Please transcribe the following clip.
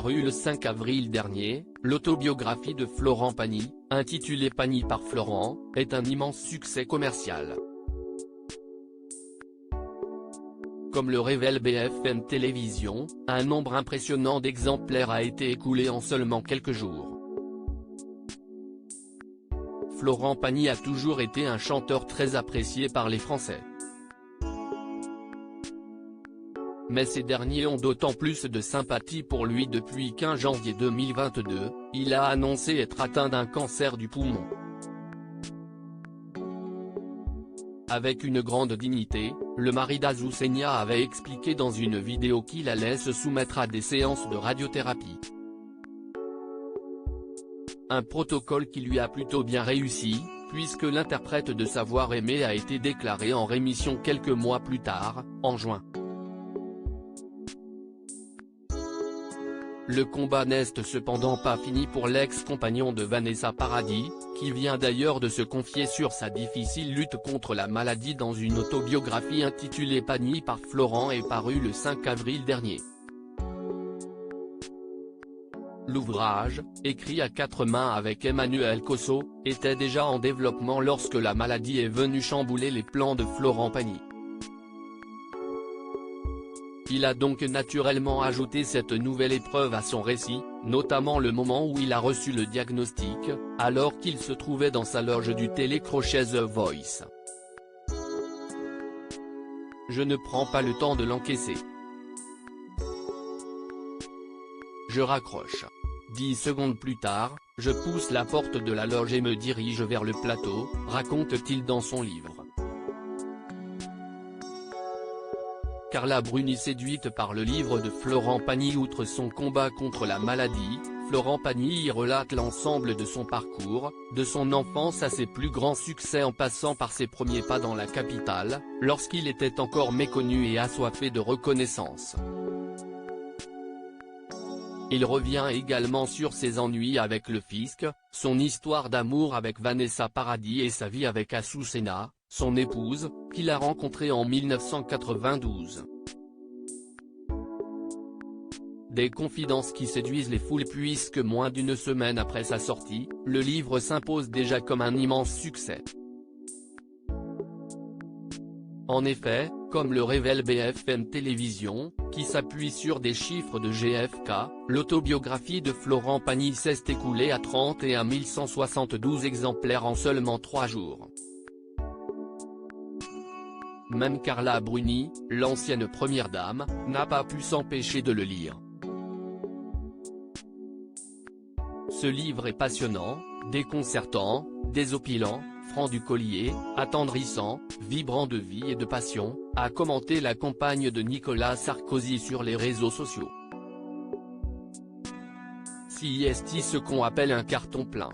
paru le 5 avril dernier, l'autobiographie de Florent Pagny, intitulée Pagny par Florent, est un immense succès commercial. Comme le révèle BFM Télévision, un nombre impressionnant d'exemplaires a été écoulé en seulement quelques jours. Florent Pagny a toujours été un chanteur très apprécié par les Français. Mais ces derniers ont d'autant plus de sympathie pour lui depuis qu'en janvier 2022, il a annoncé être atteint d'un cancer du poumon. Avec une grande dignité, le mari d'Azucena avait expliqué dans une vidéo qu'il allait se soumettre à des séances de radiothérapie. Un protocole qui lui a plutôt bien réussi, puisque l'interprète de Savoir aimer a été déclaré en rémission quelques mois plus tard, en juin. Le combat n'est cependant pas fini pour l'ex-compagnon de Vanessa Paradis, qui vient d'ailleurs de se confier sur sa difficile lutte contre la maladie dans une autobiographie intitulée Pagny par Florent et parue le 5 avril dernier. L'ouvrage, écrit à 4 mains avec Emmanuel Cosso, était déjà en développement lorsque la maladie est venue chambouler les plans de Florent Pagny. Il a donc naturellement ajouté cette nouvelle épreuve à son récit, notamment le moment où il a reçu le diagnostic, alors qu'il se trouvait dans sa loge du télécrochet The Voice. Je ne prends pas le temps de l'encaisser. Je raccroche. 10 secondes plus tard, je pousse la porte de la loge et me dirige vers le plateau, raconte-t-il dans son livre. Carla Bruni séduite par le livre de Florent Pagny. Outre son combat contre la maladie, Florent Pagny y relate l'ensemble de son parcours, de son enfance à ses plus grands succès en passant par ses premiers pas dans la capitale, lorsqu'il était encore méconnu et assoiffé de reconnaissance. Il revient également sur ses ennuis avec le fisc, son histoire d'amour avec Vanessa Paradis et sa vie avec Azucena, son épouse, qu'il a rencontrée en 1992. Des confidences qui séduisent les foules puisque moins d'une semaine après sa sortie, le livre s'impose déjà comme un immense succès. En effet, comme le révèle BFM Télévision, qui s'appuie sur des chiffres de GfK, l'autobiographie de Florent Pagny s'est écoulée à 31 172 exemplaires en seulement 3 jours. Même Carla Bruni, l'ancienne première dame, n'a pas pu s'empêcher de le lire. Ce livre est passionnant, déconcertant, désopilant, franc du collier, attendrissant, vibrant de vie et de passion, a commenté la compagne de Nicolas Sarkozy sur les réseaux sociaux. C'est ce qu'on appelle un carton plein.